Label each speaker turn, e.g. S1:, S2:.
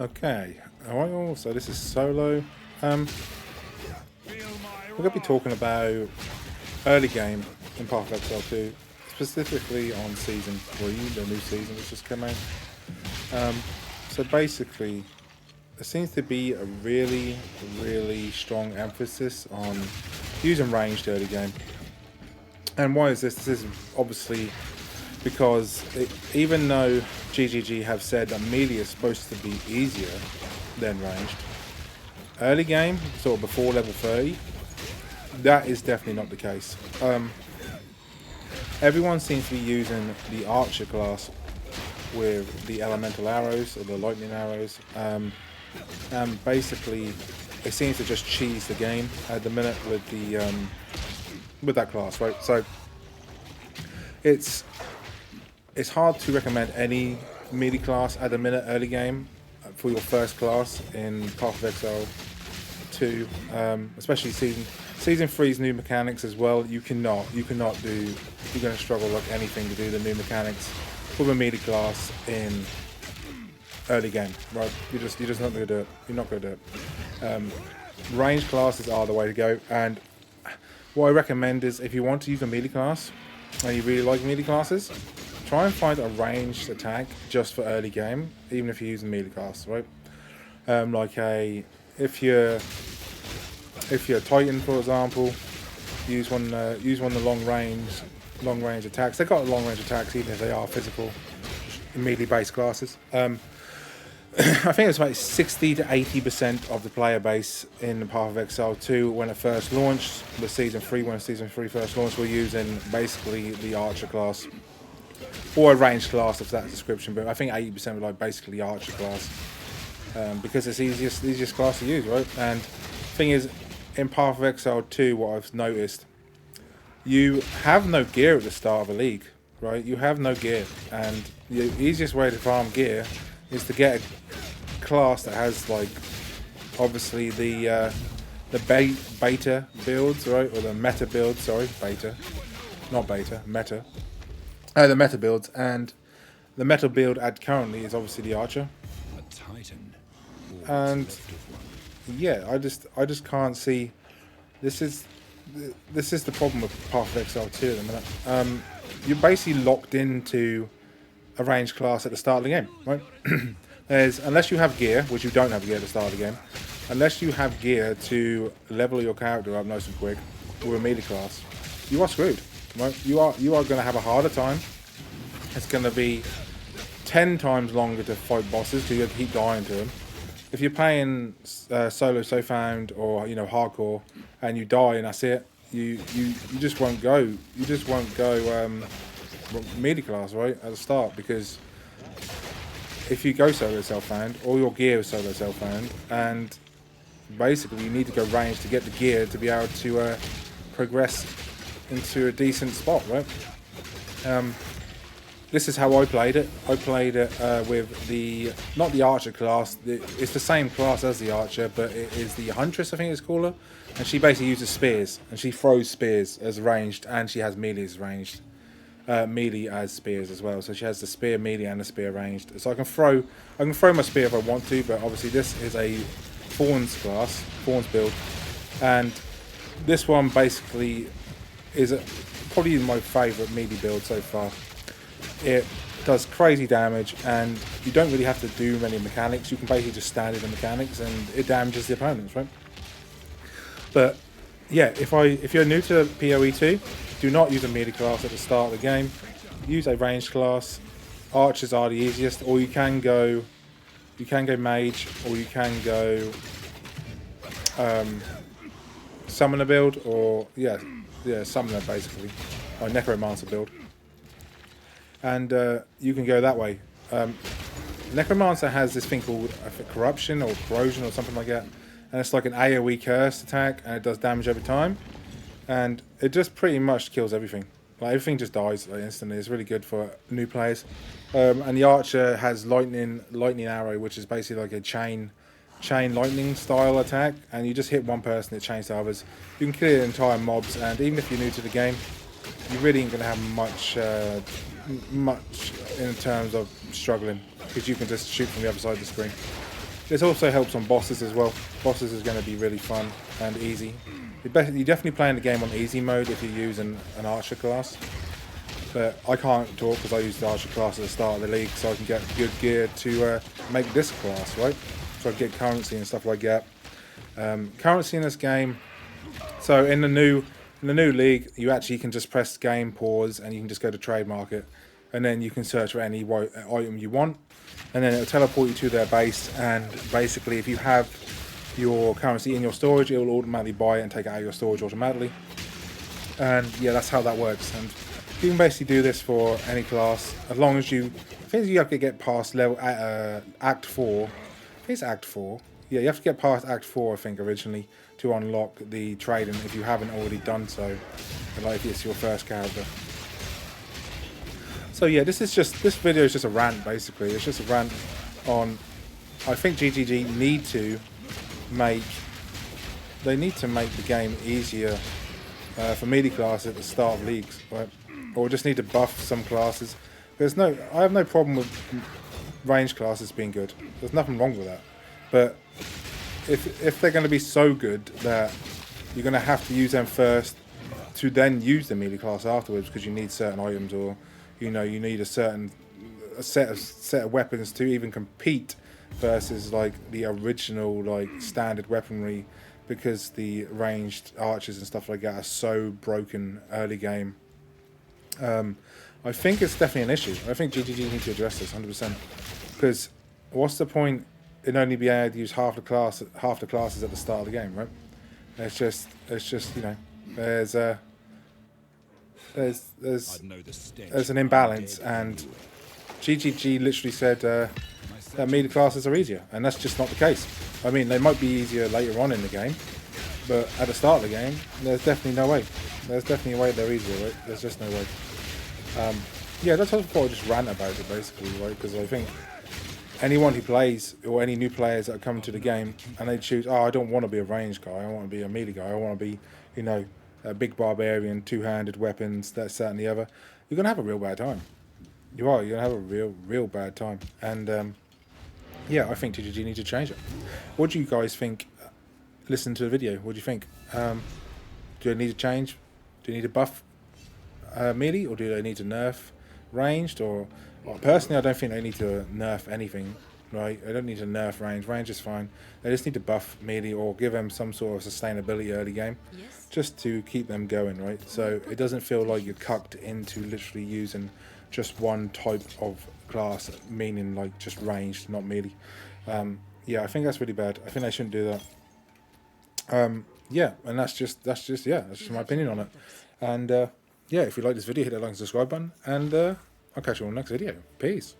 S1: Okay, alright all, so this is solo. We're going to be talking about early game in Path of Exile 2, specifically on Season 3, the new season that's just come out. So basically, there seems to be a really strong emphasis on using ranged early game. And why is this? This is obviously because even though GGG have said that melee is supposed to be easier than ranged, early game, sort of before level 30, that is definitely not the case. Everyone seems to be using the archer class with the elemental arrows or the lightning arrows, and basically it seems to just cheese the game at the minute with the with that class, right? So it's hard to recommend any melee class at the minute early game for your first class in Path of Exile 2, especially season 3's new mechanics as well. You cannot do. You're going to struggle like anything to do the new mechanics with a melee class in early game, right? You're just not going to do it. You're not going to do it. Ranged classes are the way to go, and what I recommend is if you want to use a melee class and you really like melee classes, try and find a ranged attack just for early game, even if you're using melee class, right? If you're Titan, for example, use one of the long range attacks. They've got long range attacks even if they are physical, melee based classes. I think it's about 60 to 80% of the player base in the Path of Exile 2 when it first launched. When Season 3 first launched, were using basically the Archer class. Or a ranged class if that's the description, but I think 80% were like basically the Archer class. Because it's the easiest class to use, right? And the thing is, in Path of Exile 2, what I've noticed, you have no gear at the start of a league, right? You have no gear, and the easiest way to farm gear is to get a class that has like obviously the beta builds, right, or the meta builds. Sorry, beta, not beta, meta. The meta builds, and the meta build at currently is obviously the Archer.
S2: A Titan.
S1: And yeah, I just can't see. This is the problem with Path of Exile 2 at the minute. You're basically locked into a ranged class at the start of the game, right? Unless you have gear, which you don't have gear at the start of the game, unless you have gear to level your character up nice and quick with a melee class, you are screwed, right? You are going to have a harder time. It's going to be 10 times longer to fight bosses because you have to keep dying to them. If you're playing solo so found or hardcore and you die and that's it, you just won't go. You just won't go melee class, right, at the start, because if you go solo self-found, all your gear is solo self-found, and basically you need to go range to get the gear to be able to progress into a decent spot, right? This is how I played it. I played it with not the Archer class. It's the same class as the Archer, but it is the Huntress, I think it's called her, and she basically uses spears, and she throws spears as ranged, and she has melee as ranged. Melee as spears as well, so she has the spear melee and the spear ranged. So I can throw my spear if I want to, but obviously this is a Thorns class, Thorns build, and this one basically is probably my favourite melee build so far. It does crazy damage, and you don't really have to do many mechanics. You can basically just stand in the mechanics, and it damages the opponents, right? But yeah, if you're new to PoE2, do not use a melee class at the start of the game. Use a ranged class. Archers are the easiest, or you can go mage, or you can go summoner build, or yeah, summoner basically, or necromancer build. And you can go that way. Necromancer has this thing called corruption or corrosion or something like that, and it's like an AoE curse attack, and it does damage every time. And it just pretty much kills everything. Like everything just dies like instantly. It's really good for new players. And the Archer has lightning arrow, which is basically like a chain lightning style attack. And you just hit one person, it chains to others. You can kill entire mobs, and even if you're new to the game, you really ain't gonna have much in terms of struggling, because you can just shoot from the other side of the screen. This also helps on bosses as well. Bosses is going to be really fun and easy. You're definitely playing the game on easy mode if you use an archer class. But I can't talk because I used the archer class at the start of the league, so I can get good gear to make this class, right? So I get currency and stuff like that. Currency in this game. So in the new league, you actually can just press game, pause, and you can just go to trade market, and then you can search for any item you want, and then it'll teleport you to their base. And basically, if you have your currency in your storage, it will automatically buy it and take it out of your storage automatically. And yeah, that's how that works. And you can basically do this for any class as long as you. I think you have to get past level Act 4. I think it's Act 4. Yeah, you have to get past Act 4, I think, originally, to unlock the trading if you haven't already done so. Like if it's your first character. So yeah, this video is just a rant, basically. It's just a rant on. I think GGG need to make the game easier for melee classes at the start of leagues, right? Or just need to buff some classes. I have no problem with range classes being good. There's nothing wrong with that. But if they're going to be so good that you're going to have to use them first to then use the melee class afterwards because you need certain items, or you need a set of weapons to even compete versus like the original like standard weaponry, because the ranged archers and stuff like that are so broken early game. I think it's definitely an issue. I think GGG need to address this 100%. Because what's the point in only being able to use half the classes at the start of the game, right? It's just there's an imbalance, and GGG literally said that melee classes are easier, and that's just not the case. I mean, they might be easier later on in the game, but at the start of the game, there's definitely no way. There's definitely a way they're easier, right? There's just no way. Yeah, that's what I thought I'd just rant about it, basically, right? Because I think anyone who plays, or any new players that are coming to the game, and they choose, I don't want to be a ranged guy, I want to be a melee guy, I want to be, a big barbarian, two-handed weapons, that's, that, and the other, you're going to have a real bad time. You're going to have a real bad time. And, yeah, I think GGG need to change it. What do you guys think? Listen to the video. What do you think? Do they need to change? Do they need to buff melee, or do they need to nerf ranged? Or personally, I don't think they need to nerf anything. Right? They don't need to nerf range. Range is fine. They just need to buff melee or give them some sort of sustainability early game, just to keep them going. Right? So it doesn't feel like you're cucked into literally using just one type of class, meaning like just ranged, not melee. Yeah, I think that's really bad. I think they shouldn't do that. Yeah, and that's just my opinion on it. And yeah, if you like this video, hit that like and subscribe button, and I'll catch you on the next video. Peace.